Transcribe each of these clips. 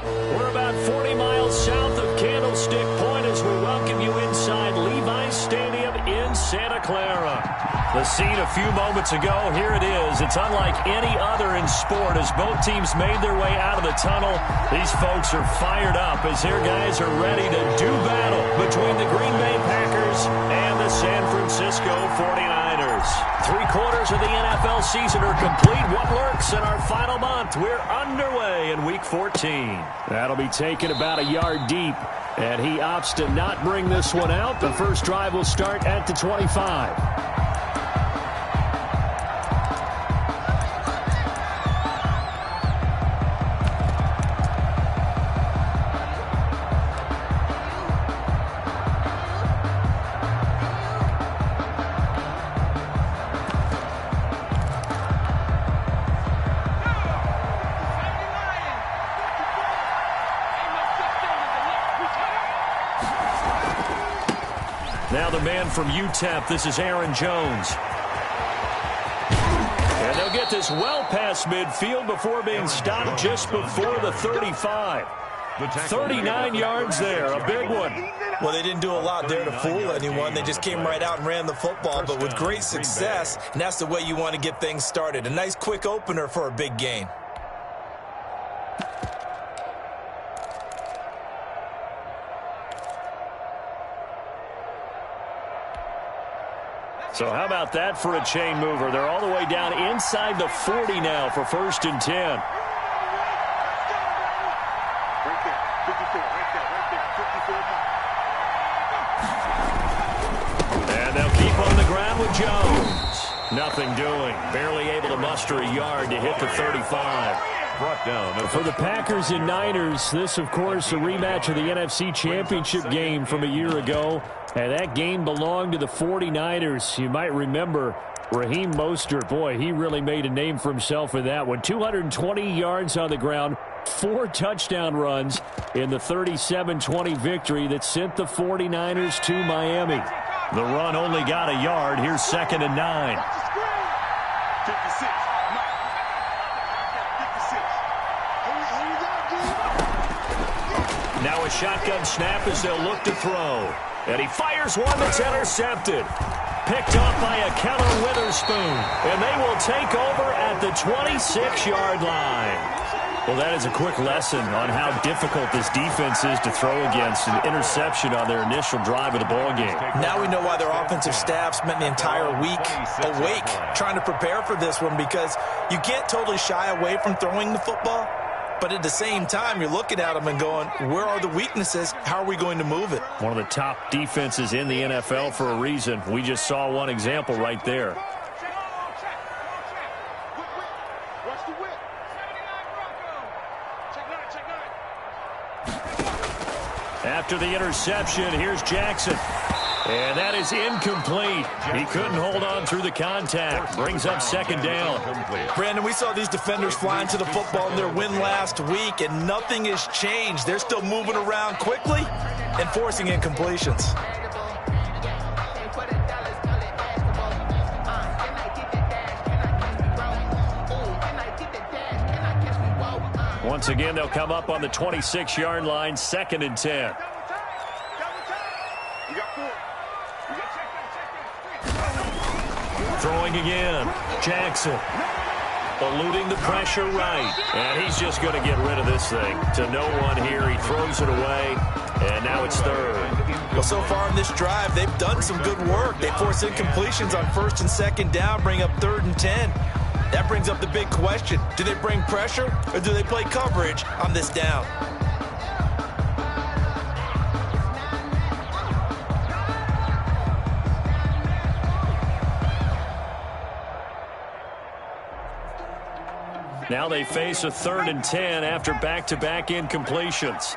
We're about 40 miles south of Candlestick Point as we welcome you inside Levi's Stadium in Santa Clara. The scene a few moments ago, here it is. It's unlike any other in sport as both teams made their way out of the tunnel. These folks are fired up as their guys are ready to do battle between the Green Bay Packers and the San Francisco 49ers. 3/4 of the NFL season are complete. What lurks in our final month? We're underway in Week 14. That'll be taken about a yard deep, and he opts to not bring this one out. The first drive will start at the 25. Now the man from UTEP, this is Aaron Jones. And they'll get this well past midfield before being stopped just before the 35. 39 yards there, a big one. Well, they didn't do a lot there to fool anyone. They just came right out and ran the football, but with great success, and that's the way you want to get things started. A nice quick opener for a big gain. So how about that for a chain mover? They're all the way down inside the 40 now for 1st and 10. Right there, 54, right there, 54. And they'll keep on the ground with Jones. Nothing doing. Barely able to muster a yard to hit the 35. Brought down. For the Packers and Niners, this, of course, a rematch of the NFC Championship game from a year ago. And that game belonged to the 49ers. You might remember Raheem Mostert. Boy, he really made a name for himself in that one. 220 yards on the ground, 4 touchdown runs in the 37-20 victory that sent the 49ers to Miami. The run only got a yard. Here's 2nd and 9. 56. Now a shotgun snap as they'll look to throw. And he fires one that's intercepted. Picked off by a Keller Witherspoon. And they will take over at the 26-yard line. Well, that is a quick lesson on how difficult this defense is to throw against. An interception on their initial drive of the ballgame. Now we know why their offensive staff spent the entire week awake trying to prepare for this one, because you can't totally shy away from throwing the football. But at the same time, you're looking at them and going, where are the weaknesses? How are we going to move it? One of the top defenses in the NFL for a reason. We just saw one example right there. After the interception, here's Jackson. And that is incomplete. He couldn't hold on through the contact. Brings up 2nd down. Brandon, we saw these defenders flying to the football in their win last week, and nothing has changed. They're still moving around quickly and forcing incompletions. Once again, they'll come up on the 26-yard line, 2nd and 10. Throwing again. Jackson. Eluding the pressure right. And he's just going to get rid of this thing. To no one here. He throws it away. And now it's 3rd. Well, so far in this drive, they've done some good work. They force incompletions on 1st and 2nd down, bring up 3rd and 10. That brings up the big question. Do they bring pressure or do they play coverage on this down? Now they face a 3rd and 10 after back-to-back incompletions.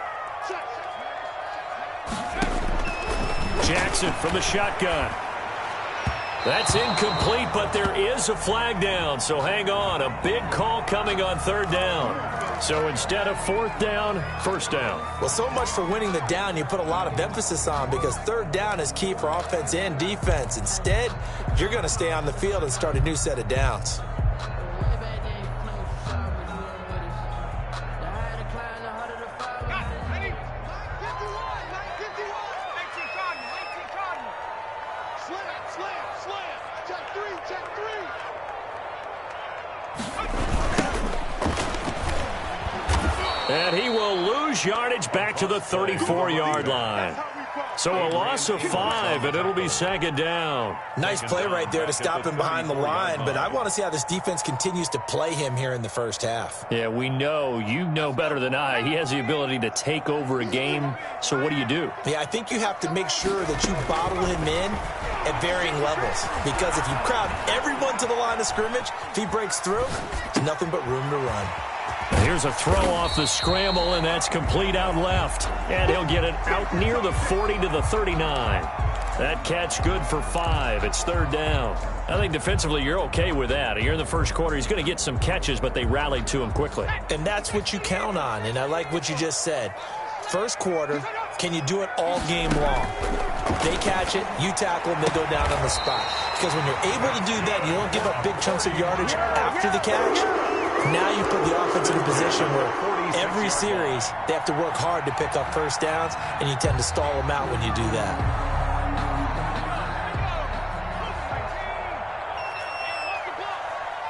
Jackson from the shotgun. That's incomplete, but there is a flag down, so hang on. A big call coming on 3rd down. So instead of 4th down, 1st down. Well, so much for winning the down you put a lot of emphasis on, because 3rd down is key for offense and defense. Instead, you're going to stay on the field and start a new set of downs. And he will lose yardage back to the 34-yard line. So a loss of 5, and it'll be second down. Nice play right there to stop him behind the line, but I want to see how this defense continues to play him here in the first half. Yeah, we know. You know better than I. He has the ability to take over a game, so what do you do? Yeah, I think you have to make sure that you bottle him in at varying levels, because if you crowd everyone to the line of scrimmage, if he breaks through, there's nothing but room to run. Here's a throw off the scramble, and that's complete out left. And he'll get it out near the 40 to the 39. That catch good for 5. It's third down. I think defensively you're okay with that. Here in the first quarter, he's going to get some catches, but they rallied to him quickly. And that's what you count on, and I like what you just said. First quarter, can you do it all game long? They catch it, you tackle them, they go down on the spot. Because when you're able to do that, you don't give up big chunks of yardage after the catch. Now you put the offense in a position where every series they have to work hard to pick up first downs, and you tend to stall them out when you do that.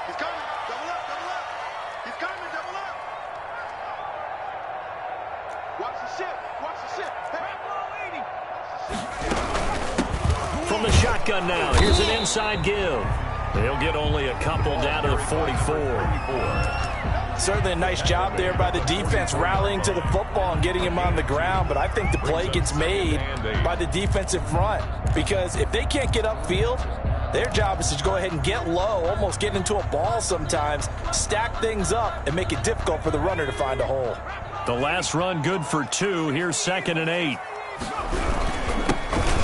He's coming. Double up, double up. He's coming, double up. Watch the shift. Watch the shift. From the shotgun now, here's an inside give. He'll get only a couple down to the 44. Certainly a nice job there by the defense rallying to the football and getting him on the ground, but I think the play gets made by the defensive front, because if they can't get upfield, their job is to go ahead and get low, almost get into a ball sometimes, stack things up, and make it difficult for the runner to find a hole. The last run good for 2. Here's 2nd and 8.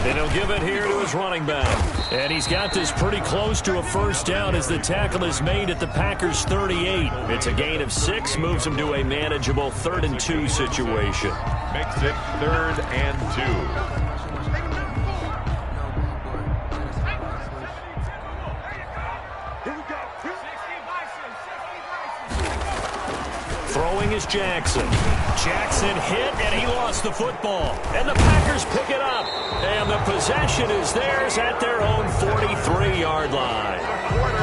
And he'll give it here to his running back. And he's got this pretty close to a first down as the tackle is made at the Packers' 38. It's a gain of 6, moves him to a manageable 3rd and 2 situation. Makes it 3rd and 2. Throwing is Jackson. Jackson hit, and he lost the football. And the Packers pick it up. And the possession is theirs at their own 43-yard line.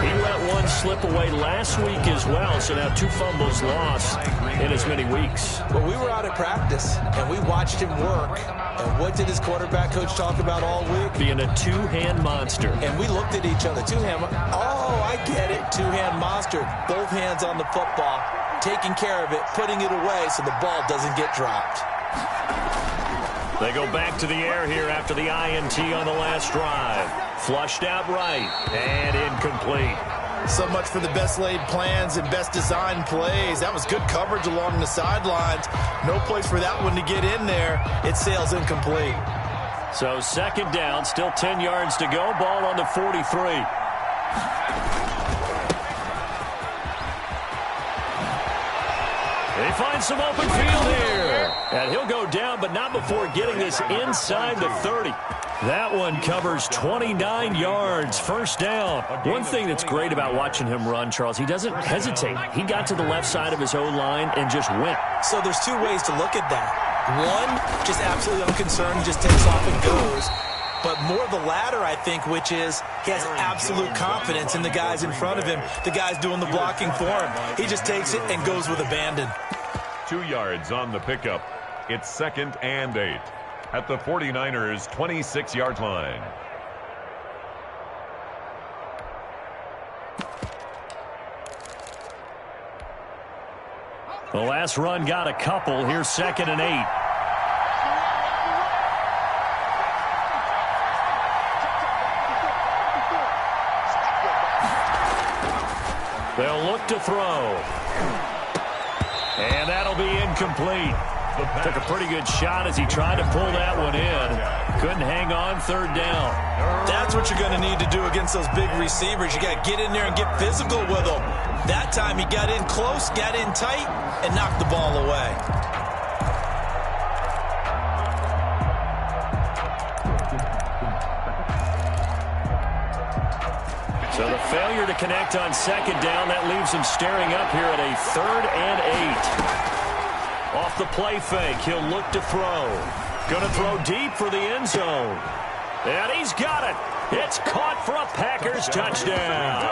He let one slip away last week as well, so now 2 fumbles lost in as many weeks. Well, we were out at practice, and we watched him work. And what did his quarterback coach talk about all week? Being a 2-hand monster. And we looked at each other. 2-hand. Oh, I get it. 2-hand monster. Both hands on the football, taking care of it, putting it away so the ball doesn't get dropped. They go back to the air here after the INT on the last drive. Flushed out right and incomplete. So much for the best laid plans and best designed plays. That was good coverage along the sidelines. No place for that one to get in there. It sails incomplete. So 2nd down, still 10 yards to go. Ball on the 43. They find some open field here. And he'll go down, but not before getting this inside the 30. That one covers 29 yards. First down. One thing that's great about watching him run, Charles, he doesn't hesitate. He got to the left side of his O-line and just went. So there's 2 ways to look at that. One, just absolutely unconcerned, just takes off and goes. But more the latter, I think, which is he has absolute confidence in the guys in front of him, the guys doing the blocking for him. He just takes it and goes with abandon. 2 yards on the pickup. It's 2nd and 8 at the 49ers' 26-yard line. The last run got a couple. Here's 2nd and 8. They'll look to throw. And that'll be incomplete. Took a pretty good shot as he tried to pull that one in. Couldn't hang on, 3rd down. That's what you're going to need to do against those big receivers. You got to get in there and get physical with them. That time he got in close, got in tight, and knocked the ball away. So the failure to connect on 2nd down, that leaves him staring up here at a 3rd and 8. Off the play fake, he'll look to throw. Going to throw deep for the end zone. And he's got it. It's caught for a Packers touchdown.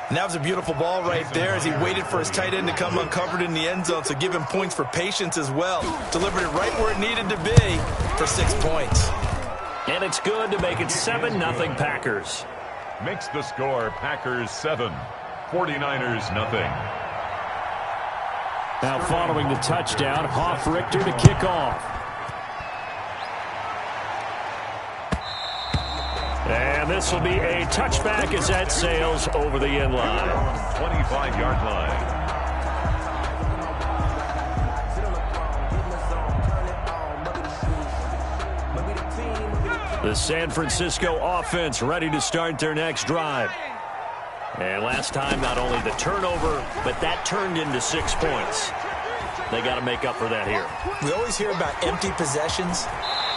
And that was a beautiful ball right there as he waited for his tight end to come uncovered in the end zone, so give him points for patience as well. Delivered it right where it needed to be for 6 points. And it's good to make it 7-0 Packers. Makes the score Packers 7, 49ers nothing. Now following the touchdown, Hoff-Richter to kick off. And this will be a touchback as that sails over the end line. 25-yard line. The San Francisco offense ready to start their next drive. And last time, not only the turnover, but that turned into 6 points. They got to make up for that here. We always hear about empty possessions,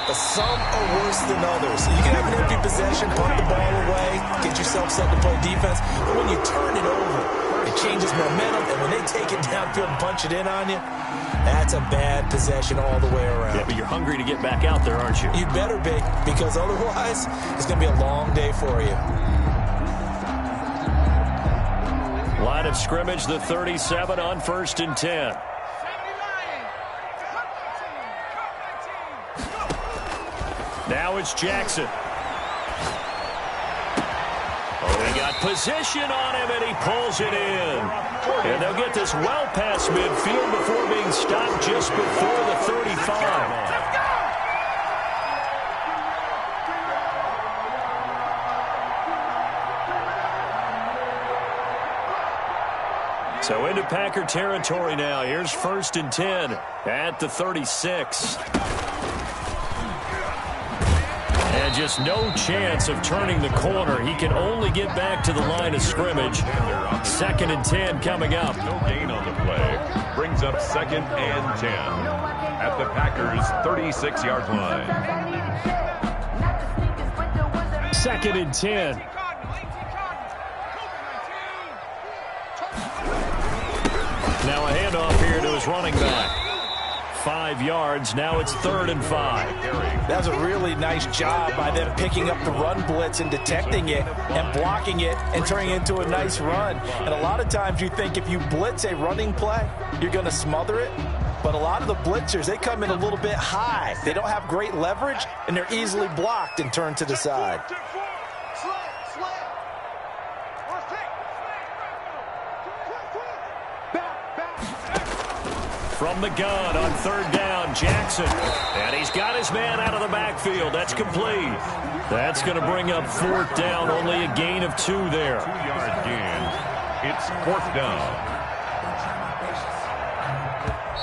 but some are worse than others. You can have an empty possession, punt the ball away, get yourself set to play defense, but when you turn it over, it changes momentum, and when they take it downfield and punch it in on you, that's a bad possession all the way around. Yeah, but you're hungry to get back out there, aren't you? You better be, because otherwise, it's going to be a long day for you. Line of scrimmage, the 37 on 1st and 10. Now it's Jackson. Oh, he got position on him, and he pulls it in. And they'll get this well past midfield before being stopped just before the 35. So into Packer territory now. Here's 1st and 10 at the 36. And just no chance of turning the corner. He can only get back to the line of scrimmage. 2nd and 10 coming up. No gain on the play. Brings up 2nd and 10 at the Packers' 36-yard line. 2nd and 10. Now a handoff here to his running back. 5 yards. Now it's 3rd and 5. That was a really nice job by them picking up the run blitz and detecting it and blocking it and turning it into a nice run. And a lot of times you think if you blitz a running play, you're going to smother it. But a lot of the blitzers, they come in a little bit high. They don't have great leverage, and they're easily blocked and turned to the side. From the gun on 3rd down, Jackson. And he's got his man out of the backfield. That's complete. That's going to bring up 4th down. Only a gain of 2 there. 2-yard gain. It's 4th down.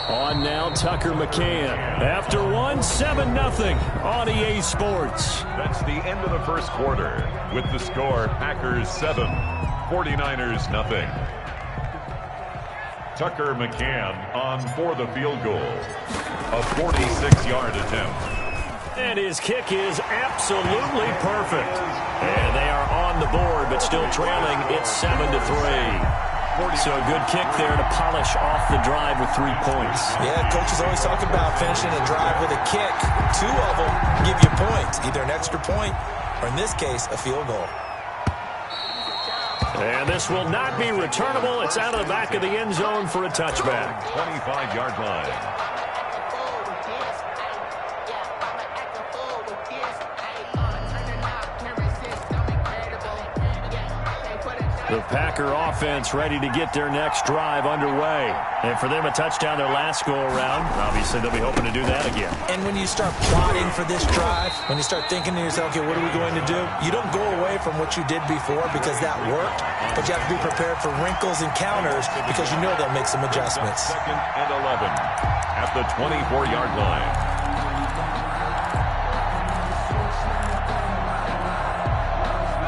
On now, Tucker McCann. After 7-0 on EA Sports. That's the end of the first quarter with the score Packers 7, 49ers nothing. Tucker McCann on for the field goal. A 46-yard attempt. And his kick is absolutely perfect. And they are on the board, but still trailing. It's 7-3. So a good kick there to polish off the drive with 3 points. Yeah, coaches always talk about finishing a drive with a kick. 2 of them give you points, either an extra point or, in this case, a field goal. And this will not be returnable. It's out of the back of the end zone for a touchback. 25-yard line. The Packer offense ready to get their next drive underway. And for them, a touchdown their last go-around. Obviously, they'll be hoping to do that again. And when you start plotting for this drive, when you start thinking to yourself, okay, what are we going to do? You don't go away from what you did before because that worked, but you have to be prepared for wrinkles and counters because you know they'll make some adjustments. 2nd and 11 at the 24-yard line.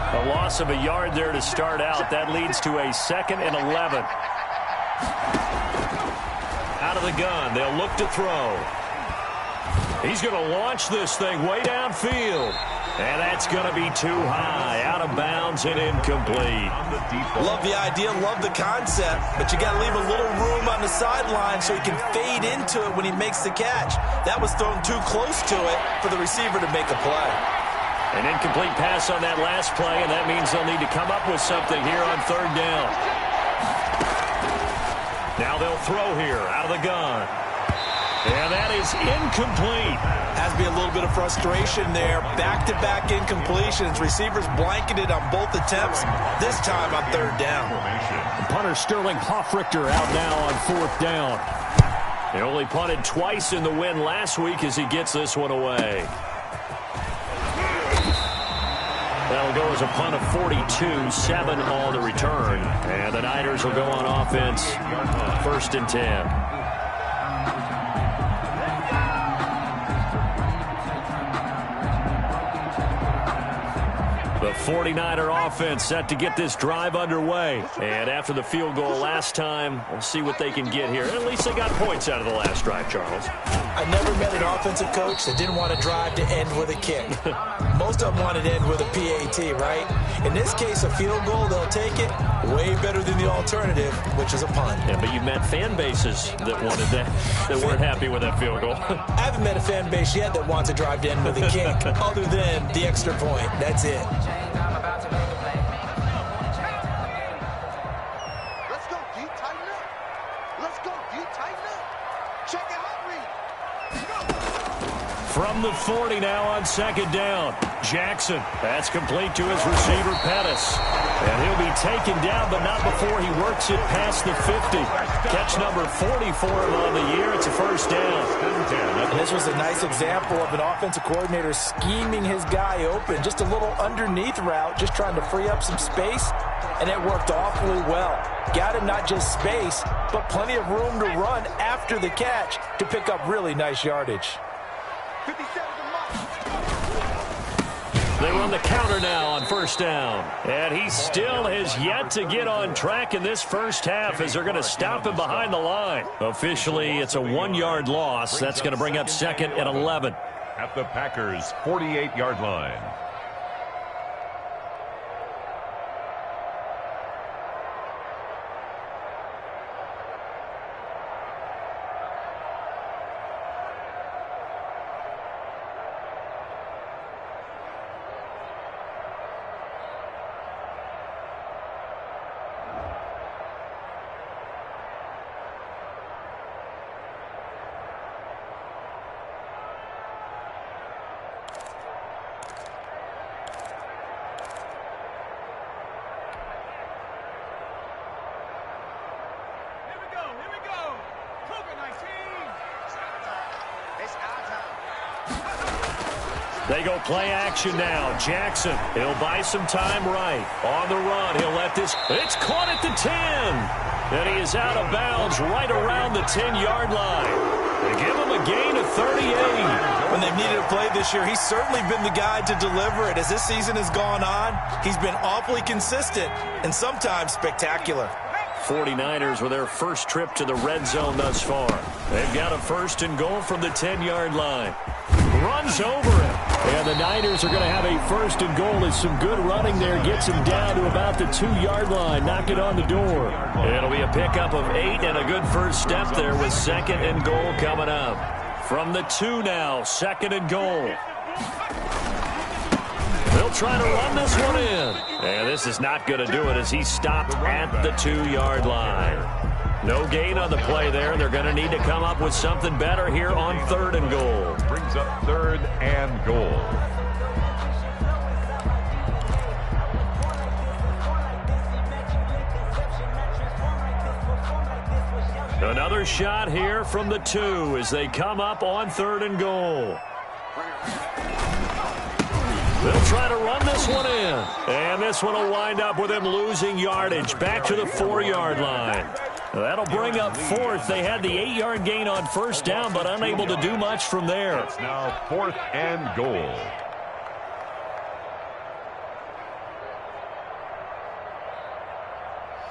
A loss of a yard there to start out. That leads to a 2nd and 11. Out of the gun. They'll look to throw. He's going to launch this thing way downfield. And that's going to be too high. Out of bounds and incomplete. Love the idea, love the concept, but you got to leave a little room on the sideline so he can fade into it when he makes the catch. That was thrown too close to it for the receiver to make a play. An incomplete pass on that last play, and that means they'll need to come up with something here on third down. Now they'll throw here out of the gun. And that is incomplete. Has to be a little bit of frustration there. Back-to-back incompletions. Receivers blanketed on both attempts, this time on third down. And punter Sterling Hoffrichter out now on fourth down. He only punted twice in the win last week as he gets this one away. That'll go as a punt of 42, 7 on the return. And the Niners will go on offense, 1st and 10. The 49er offense set to get this drive underway. And after the field goal last time, we'll see what they can get here. At least they got points out of the last drive, Charles. I never met an offensive coach that didn't want a drive to end with a kick. Most of them wanted to end with a PAT, right? In this case, a field goal, they'll take it. Way better than the alternative, which is a punt. Yeah, but you've met fan bases that wanted that, that weren't happy with that field goal. I haven't met a fan base yet that wants a drive to end with a kick, other than the extra point. That's it. Let's go, D. Tighten up. Let's go, D. Tighten up. Check it out, Reed. From the 40 now on 2nd down. Jackson. That's complete to his receiver, Pettis. And he'll be taken down, but not before he works it past the 50. Catch number 40 for him on the year. It's a 1st down. This was a nice example of an offensive coordinator scheming his guy open. Just a little underneath route, just trying to free up some space, and it worked awfully well. Got him not just space, but plenty of room to run after the catch to pick up really nice yardage. 57 to mark. They run the counter now on 1st down. And he still has yet to get on track in this first half as they're going to stop him behind the line. Officially, it's a 1-yard loss. That's going to bring up 2nd and 11. At the Packers' 48-yard line. They go play action now. Jackson, he'll buy some time right. On the run, he'll let this. It's caught at the 10. And he is out of bounds right around the 10-yard line. They give him a gain of 38. When they've needed a play this year, he's certainly been the guy to deliver it. As this season has gone on, he's been awfully consistent and sometimes spectacular. 49ers with their first trip to the red zone thus far. They've got a 1st and goal from the 10-yard line. Runs over it. And the Niners are going to have a 1st and goal as some good running there gets him down to about the 2-yard line. Knock it on the door. It'll be a pickup of 8 and a good first step there with 2nd and goal coming up. From the 2 now, 2nd and goal. They'll try to run this one in. And this is not going to do it as he stopped at the 2-yard line. No gain on the play there. They're going to need to come up with something better here on 3rd and goal. Brings up 3rd and goal. Another shot here from the 2 as they come up on 3rd and goal. They'll try to run this one in. And this one will wind up with him losing yardage back to the 4-yard line. That'll bring up 4th. They had the 8-yard gain on 1st down, but unable to do much from there. It's now 4th and goal.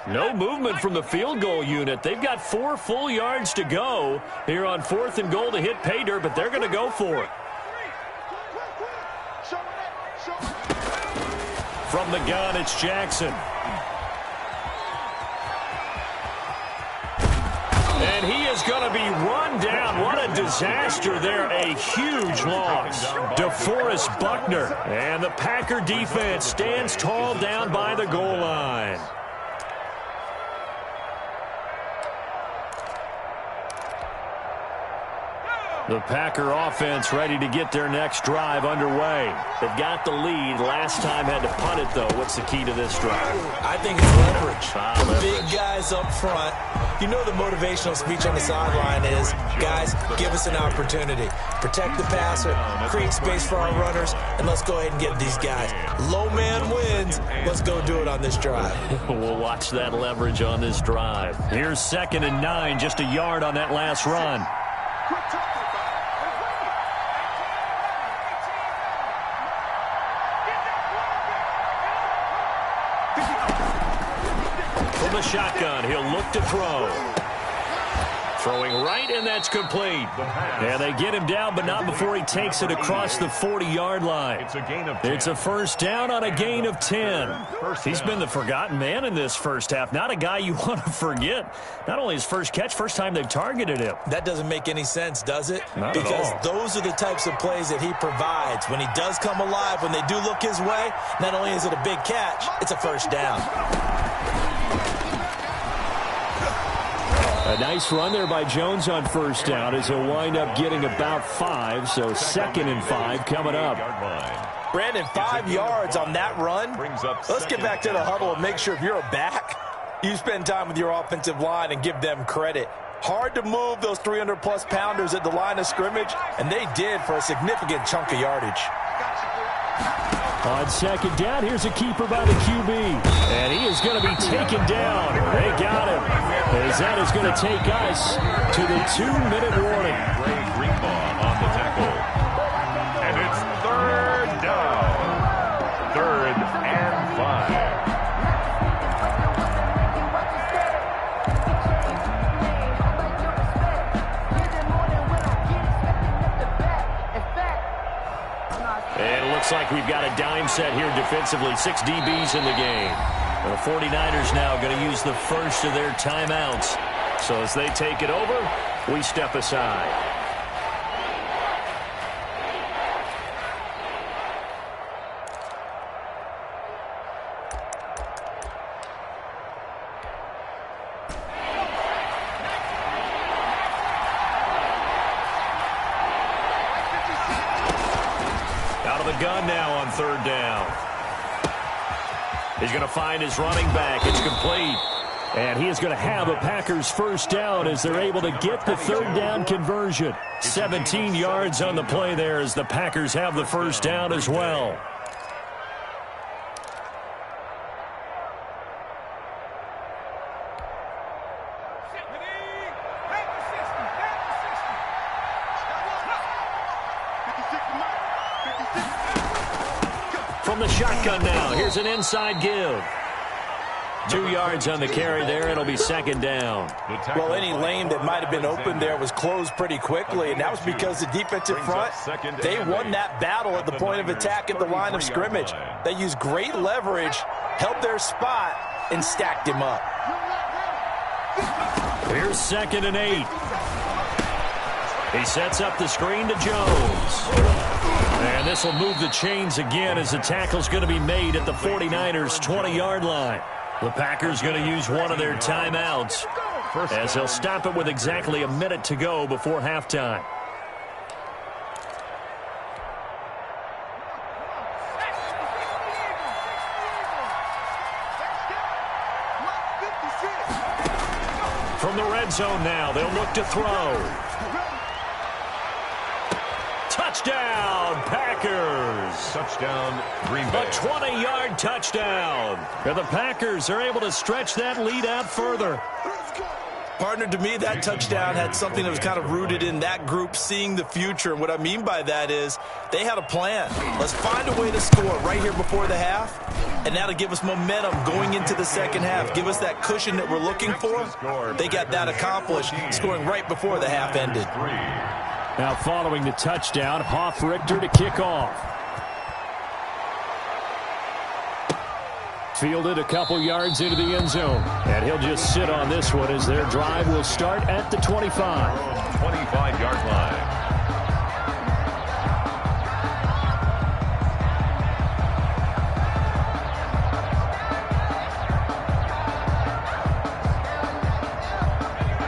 No movement from the field goal unit. They've got 4 full yards to go here on 4th and goal to hit pay dirt, but they're going to go for it. From the gun, it's Jackson. And he is going to be run down. What a disaster there, a huge loss. DeForest Buckner, and the Packer defense stands tall down by the goal line. The Packer offense ready to get their next drive underway. They've got the lead. Last time had to punt it, though. What's the key to this drive? I think it's leverage. Leverage. Big guys up front. You know the motivational speech on the sideline is, guys, give us an opportunity. Protect the passer, create space for our runners, and let's go ahead and get these guys. Low man wins. Let's go do it on this drive. We'll watch that leverage on this drive. Here's 2nd and 9, just a yard on that last run. From the shotgun, he'll look to throw. Throwing right, and that's complete. And they get him down, but not before he takes it across the 40-yard line. It's a gain of 10. It's a first down on a gain of 10. He's been the forgotten man in this first half. Not a guy you want to forget. Not only his first catch, first time they've targeted him. That doesn't make any sense, does it? Not because at all. Those are the types of plays that he provides. When he does come alive, when they do look his way, not only is it a big catch, it's a first down. A nice run there by Jones on first down as he'll wind up getting about 5, so 2nd and 5 coming up. Brandon, 5 yards on that run. Let's get back to the huddle and make sure if you're a back, you spend time with your offensive line and give them credit. Hard to move those 300-plus pounders at the line of scrimmage, and they did for a significant chunk of yardage. On 2nd down, here's a keeper by the QB. And he is going to be taken down. They got him. As that is going to take us to the 2-minute warning. Ray Greenlaw on the tackle. And it's 3rd down. 3rd and 5. And it looks like we've got a dime set here defensively. 6 DBs in the game. And the 49ers now going to use the first of their timeouts. So as they take it over, we step aside. Out of the gun now on 3rd down. He's going to find his running back. It's complete. And he is going to have a Packers first down as they're able to get the 3rd down conversion. 17 yards on the play there as the Packers have the first down as well. From the shotgun now, here's an inside give. 2 yards on the carry there. It'll be 2nd down. Well, any lane that might have been open there was closed pretty quickly, and that was because the defensive front, they won that battle at the point of attack at the line of scrimmage. They used great leverage, held their spot, and stacked him up. Here's 2nd and 8. He sets up the screen to Jones. And this will move the chains again as the tackle's going to be made at the 49ers' 20-yard line. The Packers going to use one of their timeouts as they'll stop it with exactly a minute to go before halftime. From the red zone now, they'll look to throw. Touchdown, Packers. Touchdown, Green Bay. A 20-yard touchdown. And the Packers are able to stretch that lead out further. Partner, to me, that touchdown had something that was kind of rooted in that group seeing the future. And what I mean by that is they had a plan. Let's find a way to score right here before the half. And that'll give us momentum going into the second half. Give us that cushion that we're looking for. They got that accomplished, scoring right before the half ended. Now following the touchdown, Hoff-Richter to kick off. Fielded a couple yards into the end zone. And he'll just sit on this one as their drive will start at the 25. 25-yard line.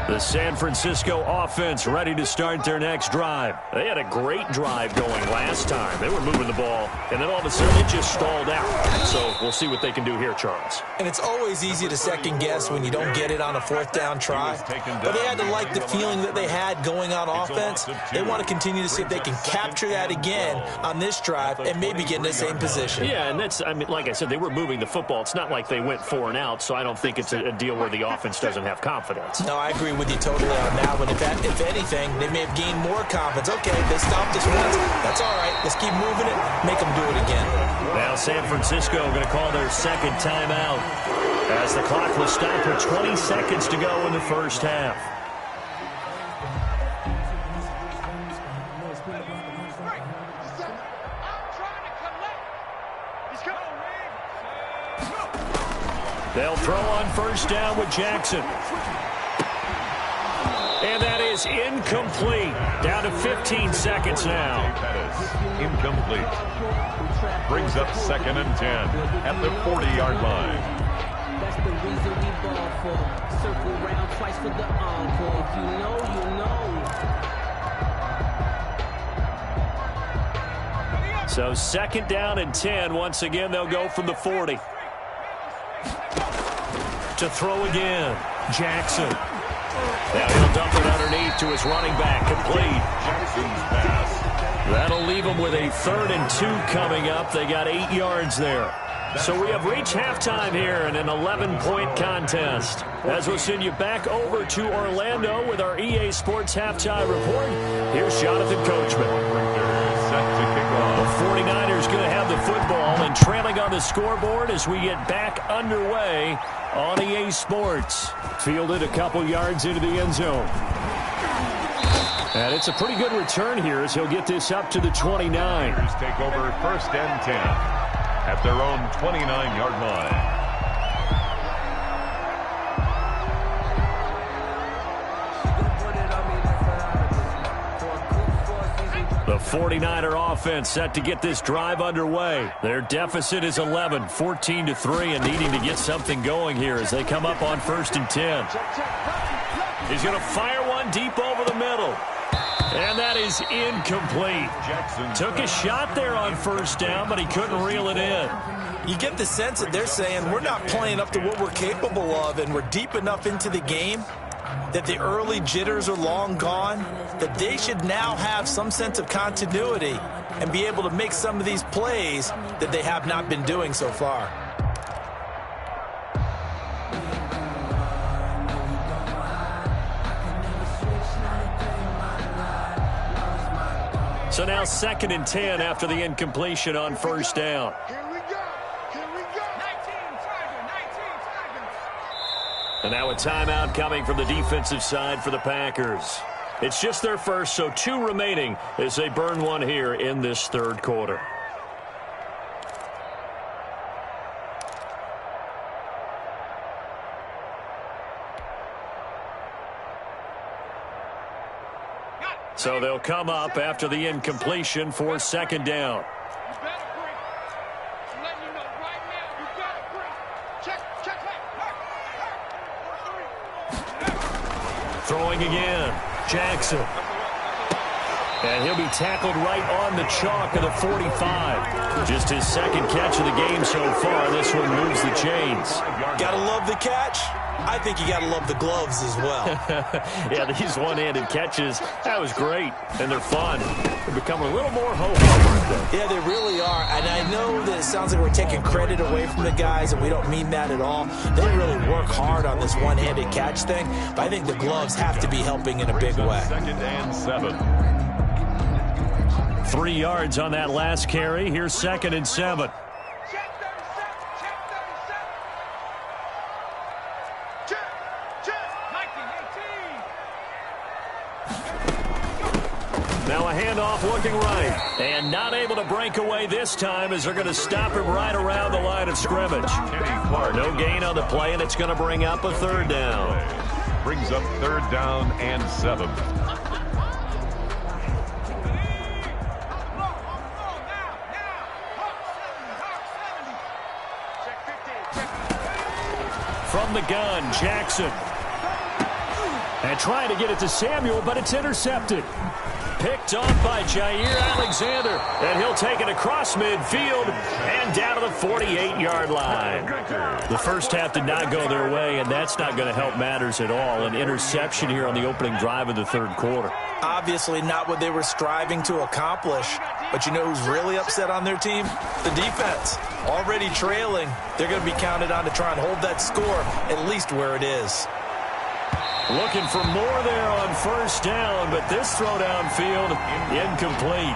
The San Francisco offense ready to start their next drive. They had a great drive going last time. They were moving the ball, and then all of a sudden it just stalled out. So we'll see what they can do here, Charles. And it's always easy to second guess when you don't get it on a fourth down try. But they had to like the feeling that they had going on offense. They want to continue to see if they can capture that again on this drive and maybe get in the same position. Yeah, and that's, I mean, like I said, they were moving the football. It's not like they went 4 and out, so I don't think it's a deal where the offense doesn't have confidence. No, I agree with you totally on that one. If anything, they may have gained more confidence. Okay, they stopped us once. That's all right. Let's keep moving it. Make them do it again. Now San Francisco going to call their second timeout as the clock will stop with 20 seconds to go in the first half. They'll throw on first down with Jackson. And that is incomplete. Down to 15 seconds now. Incomplete. Brings up 2nd and 10 at the 40-yard line. That's the reason we ball for. Circle round twice for the encore. If you know, you know. So 2nd down and 10. Once again, they'll go from the 40. To throw again. Jackson. Now he'll dump it underneath to his running back. Complete. Jackson's pass. That'll leave them with a 3rd and 2 coming up. They got 8 yards there. So we have reached halftime here in an 11-point contest. As we'll send you back over to Orlando with our EA Sports Halftime Report, here's Jonathan Coachman. Set to kick off. The 49ers going to have the football and trailing on the scoreboard as we get back underway on EA Sports. Fielded a couple yards into the end zone. And it's a pretty good return here as he'll get this up to the 29. Niners take over 1st and 10 at their own 29-yard line. The 49er offense set to get this drive underway. Their deficit is 11, 14-3, and needing to get something going here as they come up on 1st and 10. He's going to fire one deep over the middle. And that is incomplete. Jackson took a shot there on 1st down, but he couldn't reel it in. You get the sense that they're saying we're not playing up to what we're capable of, and we're deep enough into the game that the early jitters are long gone, that they should now have some sense of continuity and be able to make some of these plays that they have not been doing so far. So now 2nd and 10 after the incompletion on 1st down. And now a timeout coming from the defensive side for the Packers. It's just their first, so 2 remaining as they burn one here in this 3rd quarter. So they'll come up after the incompletion for 2nd down. Throwing again, Jackson. And he'll be tackled right on the chalk of the 45. Just his 2nd catch of the game so far. This one moves the chains. Gotta love the catch. I think you got to love the gloves as well. Yeah, these one-handed catches, that was great, and they're fun. They become a little more ho-hum. Yeah, they really are, and I know that it sounds like we're taking credit away from the guys, and we don't mean that at all. They really work hard on this one-handed catch thing, but I think the gloves have to be helping in a big way. 2nd and 7. 3 yards on that last carry. Here's 2nd and 7. Now a handoff looking right. And not able to break away this time as they're going to stop him right around the line of scrimmage. No gain on the play, and it's going to bring up a third down. Brings up third down and 7. From the gun, Jackson. And trying to get it to Samuel, but it's intercepted. Picked off by Jair Alexander. And he'll take it across midfield and down to the 48-yard line. The first half did not go their way, and that's not going to help matters at all. An interception here on the opening drive of the third quarter. Obviously not what they were striving to accomplish. But you know who's really upset on their team? The defense. Already trailing. They're going to be counted on to try and hold that score at least where it is. Looking for more there on first down, but this throw downfield, incomplete.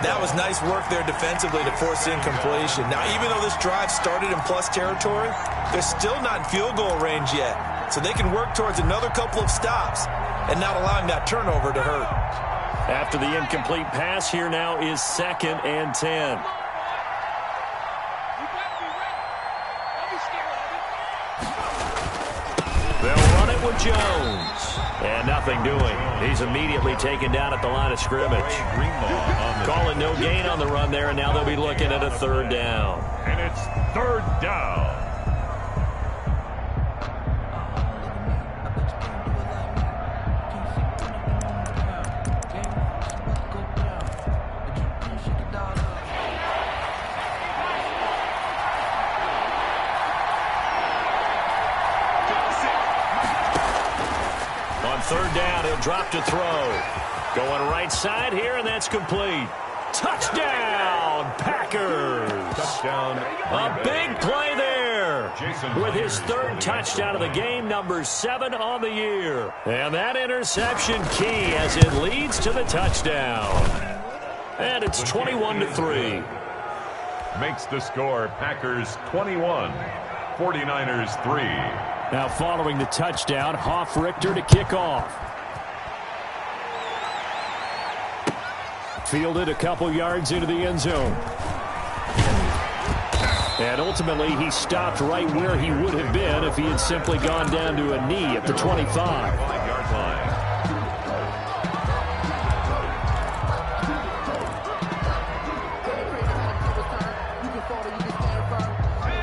That was nice work there defensively to force incompletion. Now, even though this drive started in plus territory, they're still not in field goal range yet. So they can work towards another couple of stops and not allowing that turnover to hurt. After the incomplete pass, here now is 2nd and 10. They'll run it with Jones. And nothing doing. He's immediately taken down at the line of scrimmage. Calling no gain on the run there, and now they'll be looking at a third down. And it's third down. Third down, he'll drop to throw. Going right side here, and that's complete. Touchdown, Packers. Touchdown. A big play there. With his third touchdown of the game, number 7 on the year. And that interception key as it leads to the touchdown. And it's 21-3. Makes the score Packers 21, 49ers 3. Now following the touchdown, Hoff-Richter to kick off. Fielded a couple yards into the end zone. And ultimately, he stopped right where he would have been if he had simply gone down to a knee at the 25. 5-yard line.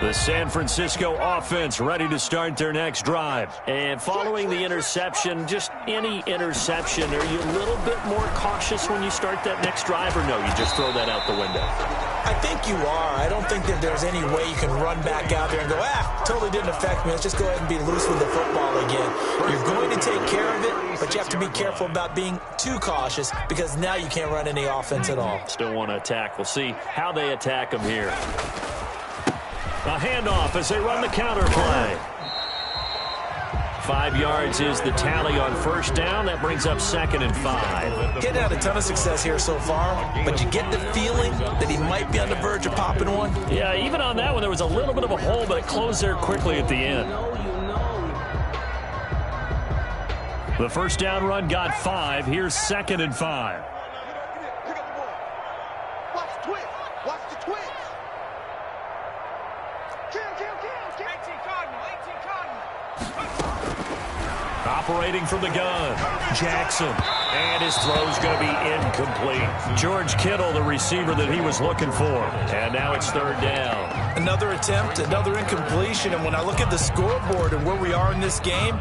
The San Francisco offense ready to start their next drive. And following the interception, just any interception, are you a little bit more cautious when you start that next drive, or no, you just throw that out the window? I think you are. I don't think that there's any way you can run back out there and go, totally didn't affect me. Let's just go ahead and be loose with the football again. You're going to take care of it, but you have to be careful about being too cautious because now you can't run any offense at all. Still want to attack. We'll see how they attack them here. A handoff as they run the counter play. 5 yards is the tally on first down. That brings up 2nd and 5. Getting had a ton of success here so far, but you get the feeling that he might be on the verge of popping one. Yeah, even on that one, there was a little bit of a hole, but it closed there quickly at the end. The first down run got 5. Here's 2nd and 5. Watch the twist. Watch the twist. Operating from the gun, Jackson. And his throw's going to be incomplete. George Kittle, the receiver that he was looking for. And now it's third down. Another attempt, another incompletion. And when I look at the scoreboard and where we are in this game,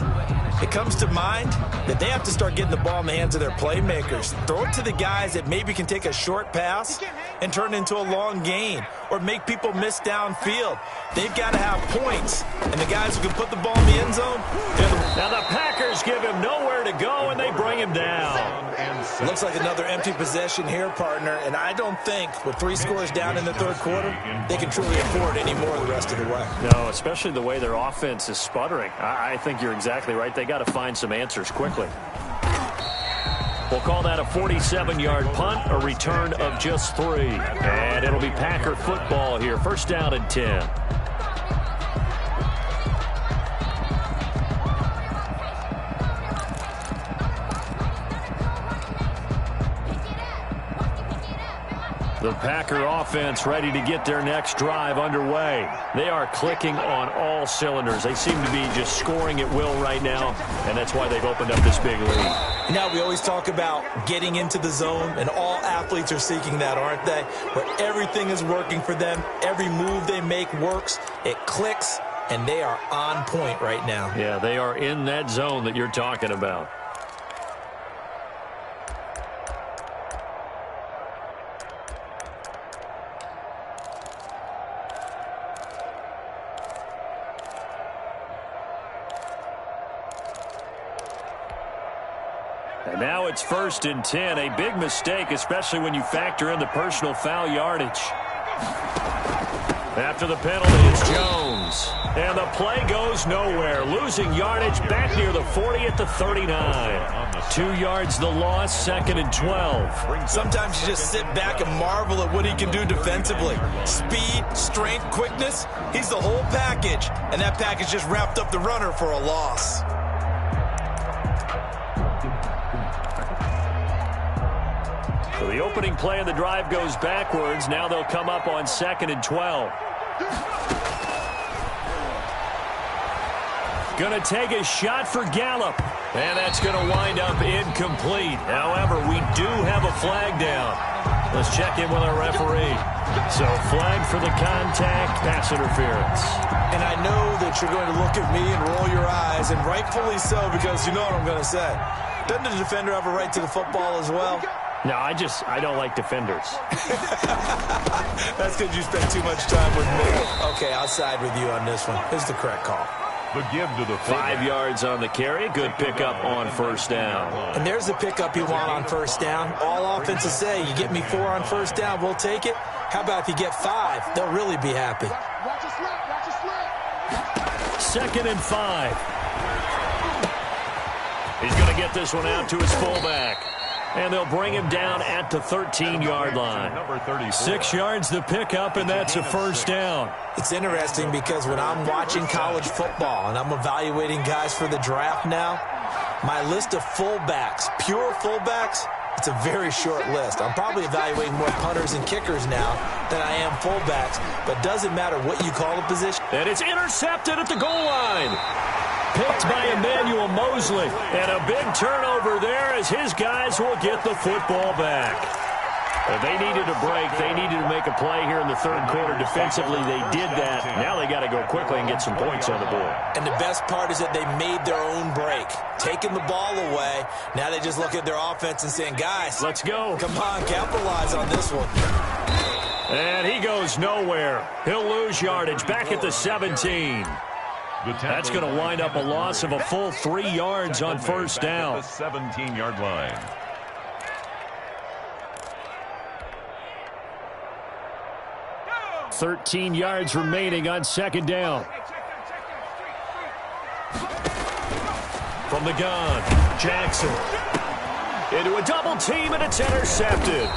it comes to mind that they have to start getting the ball in the hands of their playmakers. Throw it to the guys that maybe can take a short pass and turn it into a long gain or make people miss downfield. They've got to have points. And the guys who can put the ball in the end zone, now the Packers give him nowhere to go, and they bring him down. Looks like another empty possession here, partner. And I don't think with 3 scores down in the third quarter, they can truly afford any more the rest of the way. No, especially the way their offense is sputtering. I think you're exactly right. They got to find some answers quickly. We'll call that a 47-yard punt, a return of just 3. And it'll be Packer football here. First down and 10. The Packer offense ready to get their next drive underway. They are clicking on all cylinders. They seem to be just scoring at will right now, and that's why they've opened up this big lead. Now, we always talk about getting into the zone, and all athletes are seeking that, aren't they? Where everything is working for them. Every move they make works. It clicks, and they are on point right now. Yeah, they are in that zone that you're talking about. And now it's 1st and 10. A big mistake, especially when you factor in the personal foul yardage. After the penalty, it's Jones. And the play goes nowhere. Losing yardage back near the 40 at the 39. 2 yards the loss, 2nd and 12. Sometimes you just sit back and marvel at what he can do defensively. Speed, strength, quickness. He's the whole package. And that package just wrapped up the runner for a loss. So the opening play of the drive goes backwards. Now they'll come up on 2nd and 12. Going to take a shot for Gallup. And that's going to wind up incomplete. However, we do have a flag down. Let's check in with our referee. So flag for the contact, pass interference. And I know that you're going to look at me and roll your eyes, and rightfully so, because you know what I'm going to say. Doesn't the defender have a right to the football as well? No, I don't like defenders. That's because you spend too much time with me. Okay, I'll side with you on this one. This is the correct call. The give to the 5 yards on the carry. Good pickup on 1st down. And there's the pickup you want on 1st down. All offenses say, you get me 4 on 1st down, we'll take it. How about if you get 5? They'll really be happy. 2nd and 5. He's going to get this one out to his fullback. And they'll bring him down at the 13-yard line. 6 yards the pickup, and that's a 1st down. It's interesting because when I'm watching college football and I'm evaluating guys for the draft now, my list of fullbacks, pure fullbacks, it's a very short list. I'm probably evaluating more punters and kickers now than I am fullbacks, but doesn't matter what you call the position. And it's intercepted at the goal line. Picked by Emmanuel Mosley. And a big turnover there as his guys will get the football back. If they needed a break, they needed to make a play here in the 3rd quarter. Defensively, they did that. Now they got to go quickly and get some points on the board. And the best part is that they made their own break. Taking the ball away. Now they just look at their offense and saying, guys, let's go. Come on, capitalize on this one. And he goes nowhere. He'll lose yardage back at the 17. That's going to wind up a loss of a full 3 yards on 1st down. The 17-yard line. $13 yards remaining on 2nd down. From the gun, Jackson. Into a double team, and it's intercepted.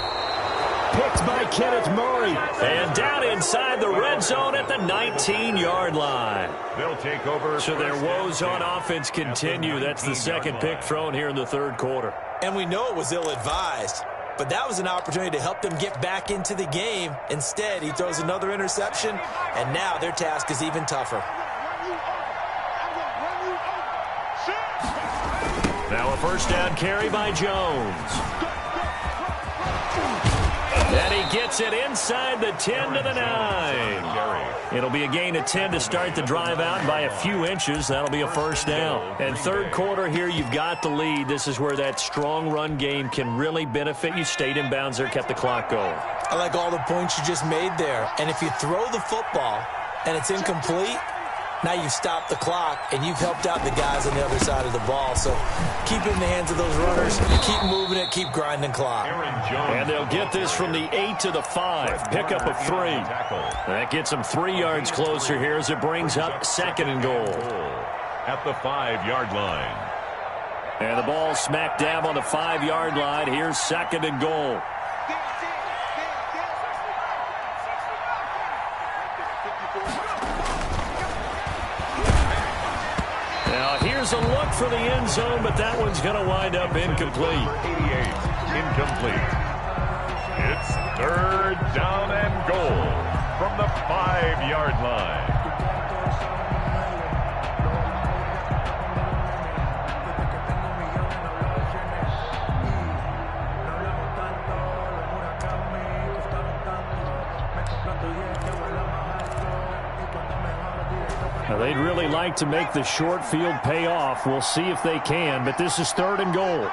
Picked by Kenneth Murray. And down inside the red zone at the 19-yard line. They'll take over. So their woes on offense continue. That's the 2nd pick thrown here in the 3rd quarter. And we know it was ill-advised. But that was an opportunity to help them get back into the game. Instead, he throws another interception, and now their task is even tougher. Now a 1st down carry by Jones. And he gets it inside the 10 to the 9. It'll be a gain of 10 to start the drive out by a few inches. That'll be a 1st down. And 3rd quarter here, you've got the lead. This is where that strong run game can really benefit you. Stayed in bounds there, kept the clock going. I like all the points you just made there. And if you throw the football and it's incomplete, now you've stopped the clock, and you've helped out the guys on the other side of the ball. So keep it in the hands of those runners. Keep moving it. Keep grinding clock. And they'll get this from the 8 to the 5. Pickup of 3. That gets them 3 yards closer here as it brings up 2nd and goal. At the 5-yard line. And the ball smack dab on the 5-yard line. Here's 2nd and goal. Now here's a look for the end zone, but that one's going to wind up incomplete. 88, incomplete. It's It's 3rd down and goal from the 5-yard line. Now, they'd really like to make the short field pay off. We'll see if they can, but this is 3rd and goal.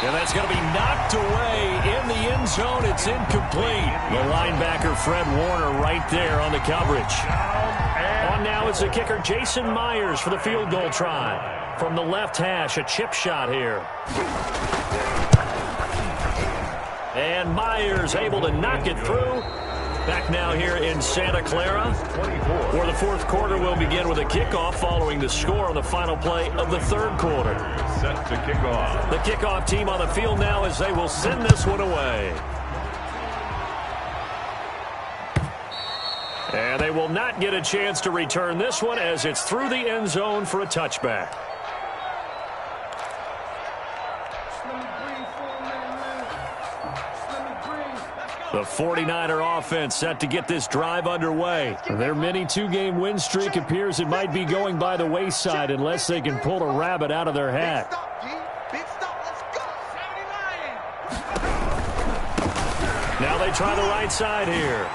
And that's going to be knocked away in the end zone. It's incomplete. The linebacker, Fred Warner, right there on the coverage. On now is the kicker, Jason Myers, for the field goal try. From the left hash, a chip shot here. And Myers able to knock it through. Back now here in Santa Clara, where the 4th quarter will begin with a kickoff following the score on the final play of the 3rd quarter. Set to kick off. The kickoff team on the field now as they will send this one away. And they will not get a chance to return this one as it's through the end zone for a touchback. The 49er offense set to get this drive underway. Their mini 2-game win streak appears it might be going by the wayside unless they can pull a rabbit out of their hat. Now they try the right side here.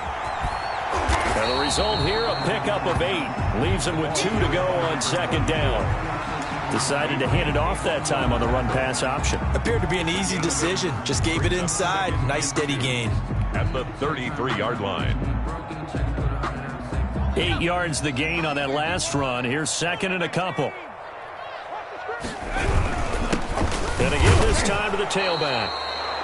And the result here, a pickup of 8. Leaves them with 2 to go on 2nd down. Decided to hand it off that time on the run-pass option. Appeared to be an easy decision. Just gave it inside. Nice steady gain. At the 33-yard line. 8 yards the gain on that last run. Here's 2nd and a couple. And again this time to the tailback.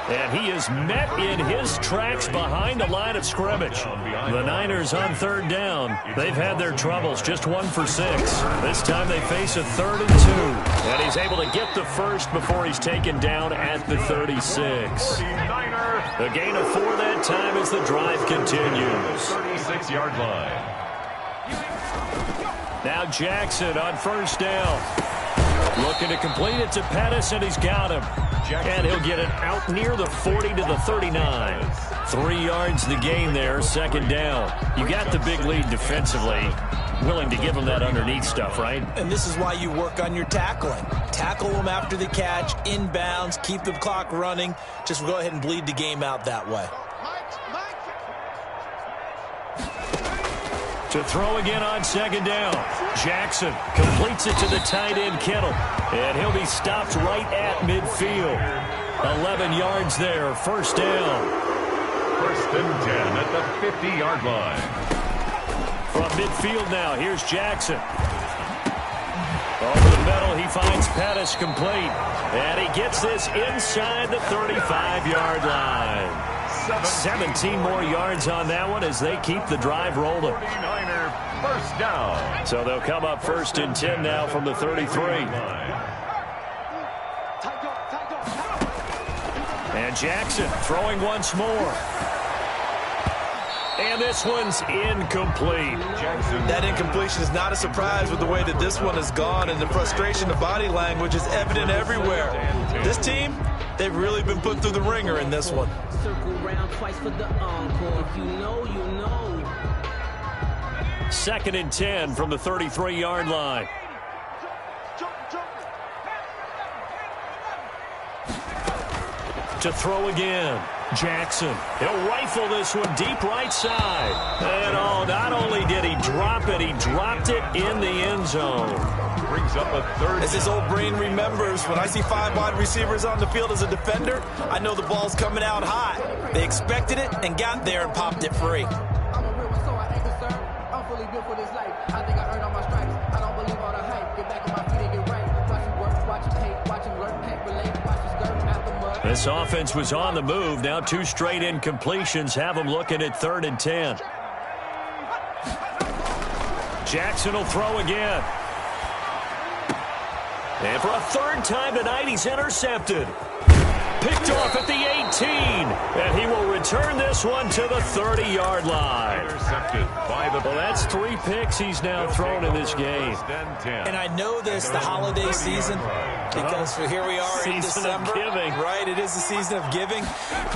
And he is met in his tracks behind the line of scrimmage. The Niners on 3rd down. They've had their troubles, just 1 for 6. This time they face a 3rd and 2. And he's able to get the first before he's taken down at the 36. The gain of 4 that time as the drive continues. 36-yard line. Now Jackson on 1st down. Looking to complete it to Pettis, and he's got him. And he'll get it out near the 40 to the 39. 3 yards the gain there, 2nd down. You got the big lead defensively. Willing to give them that underneath stuff, right? And this is why you work on your tackling. Tackle them after the catch, inbounds, keep the clock running. Just go ahead and bleed the game out that way. To throw again on 2nd down. Jackson completes it to the tight end, Kittle. And he'll be stopped right at midfield. 11 yards there, 1st down. 1st and 10 at the 50-yard line. From midfield now, here's Jackson. Over the middle, he finds Pettis complete. And he gets this inside the 35-yard line. 17 more yards on that one as they keep the drive rolling. 49er 1st down. So they'll come up 1st and 10 now from the 33. And Jackson throwing once more. And this one's incomplete. That incompletion is not a surprise with the way that this one has gone, and the frustration of body language is evident everywhere. This team, they've really been put through the ringer in this one. Circle round twice for the encore. If you know, you know. 2nd and 10 from the 33-yard line. To throw again. Jackson. He'll rifle this one deep right side. And not only did he drop it, he dropped it in the end zone. Brings up a 3rd. As his old brain remembers, when I see 5 wide receivers on the field as a defender, I know the ball's coming out hot. They expected it and got there and popped it free. I'm a real one, so I ain't concerned. I'm fully built for this life. I think I earned all my stripes. I don't believe all the hype. Get back on my feet and get right. Watch him work, watch him hate, watch him learn, can't relate, watch his skirt out the mud. This offense was on the move. Now 2 straight incompletions have them looking at 3rd and 10. Jackson will throw again. And for a 3rd time tonight, he's intercepted. Picked off at the 18. And he will return return this one to the 30-yard line. Intercepted by the... Well, that's 3 picks he's now thrown in this game. And I know this, the holiday season, because here we are in December. Right, it is the season of giving.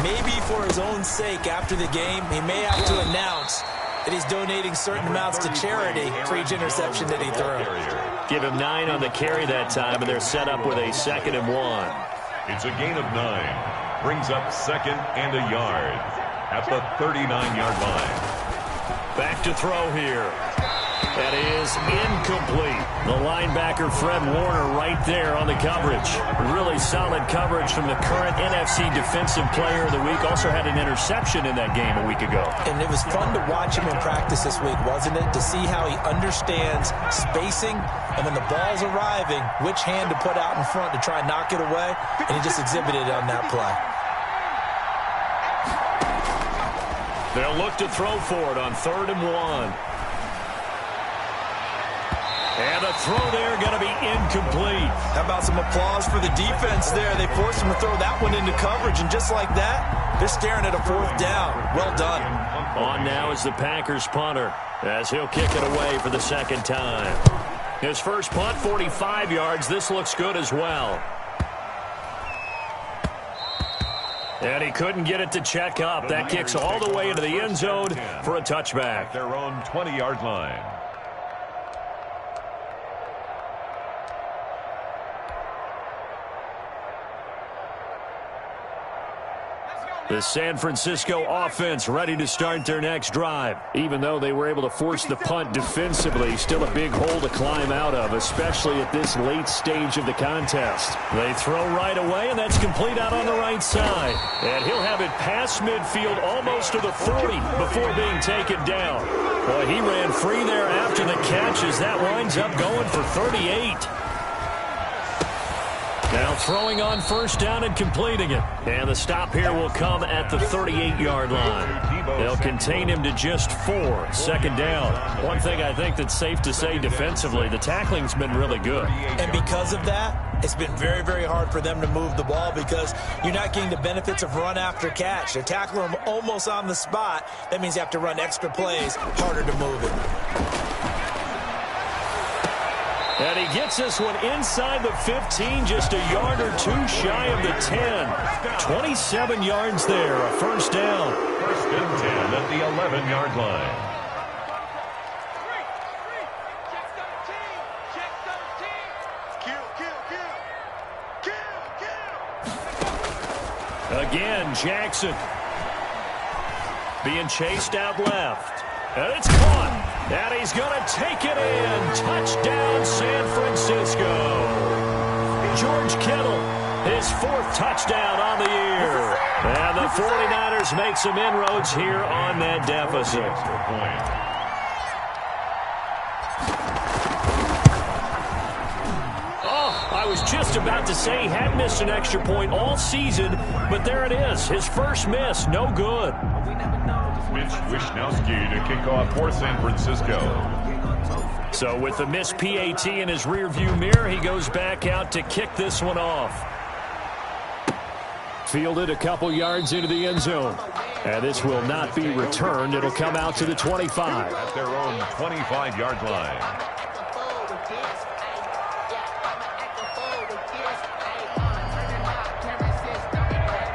Maybe for his own sake, after the game, he may have to announce that he's donating certain amounts to charity for each interception that he threw. Give him 9 on the carry that time, and they're set up with a 2nd and 1. It's a gain of 9. Brings up 2nd and a yard at the 39-yard line. Back to throw here. That is incomplete. The linebacker, Fred Warner, right there on the coverage. Really solid coverage from the current NFC Defensive Player of the Week. Also had an interception in that game a week ago. And it was fun to watch him in practice this week, wasn't it? To see how he understands spacing, and when the ball's arriving, which hand to put out in front to try and knock it away. And he just exhibited it on that play. They'll look to throw for it on 3rd and 1. And the throw there going to be incomplete. How about some applause for the defense there? They forced him to throw that one into coverage, and just like that, they're staring at a 4th down. Well done. On now is the Packers punter, as he'll kick it away for the 2nd time. His first punt, 45 yards. This looks good as well. And he couldn't get it to check up. That kicks all the way into the end zone for a touchback. Their own 20-yard line. The San Francisco offense ready to start their next drive. Even though they were able to force the punt defensively, still a big hole to climb out of, especially at this late stage of the contest. They throw right away, and that's complete out on the right side. And he'll have it past midfield almost to the 40 before being taken down. Boy, he ran free there after the catch as that winds up going for 38. Now throwing on 1st down and completing it. And the stop here will come at the 38-yard line. They'll contain him to just 4. 2nd down. One thing I think that's safe to say defensively, the tackling's been really good. And because of that, it's been very, very hard for them to move the ball because you're not getting the benefits of run after catch. They're tackling him almost on the spot. That means you have to run extra plays, harder to move it. And he gets this one inside the 15, just a yard or 2 shy of the 10. 27 yards there, a 1st down. 1st and 10 at the 11-yard line. Again, Jackson being chased out left. And it's caught. And he's going to take it in. Touchdown, San Francisco. George Kittle, his 4th touchdown on the year. And the 49ers make some inroads here on that deficit. Oh, I was just about to say he had missed an extra point all season, but there it is. His first miss, no good. Mitch Wishnowsky to kick off for San Francisco. So with the missed PAT in his rearview mirror, he goes back out to kick this one off. Fielded a couple yards into the end zone. And this will not be returned. It'll come out to the 25. At their own 25-yard line.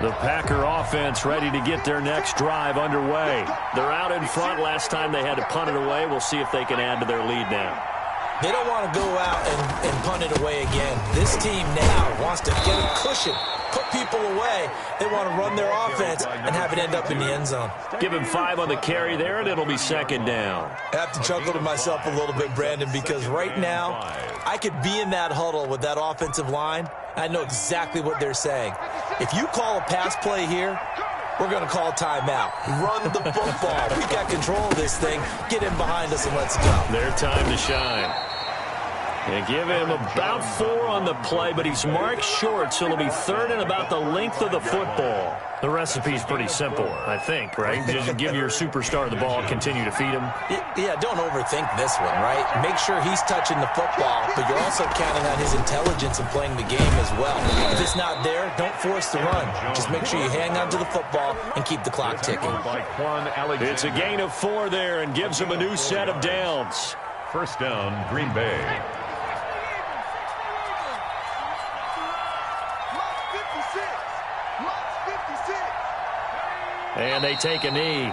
The Packer offense ready to get their next drive underway. They're out in front. Last time they had to punt it away. We'll see if they can add to their lead now. They don't want to go out and punt it away again. This team now wants to get a cushion, put people away. They want to run their offense and have it end up in the end zone. Give him 5 on the carry there, and it'll be 2nd down. I have to chuckle to myself a little bit, Brandon, because right now I could be in that huddle with that offensive line. I know exactly what they're saying. If you call a pass play here, we're going to call timeout. Run the football. We've got control of this thing. Get in behind us and let's go. Their time to shine. They give him about 4 on the play, but he's marked short, so it'll be 3rd and about the length of the football. The recipe's pretty simple, I think, right? Just give your superstar the ball, continue to feed him. Yeah, don't overthink this one, right? Make sure he's touching the football, but you're also counting on his intelligence in playing the game as well. If it's not there, don't force the run. Just make sure you hang on to the football and keep the clock ticking. It's a gain of 4 there and gives him a new set of downs. First down, Green Bay. And they take a knee.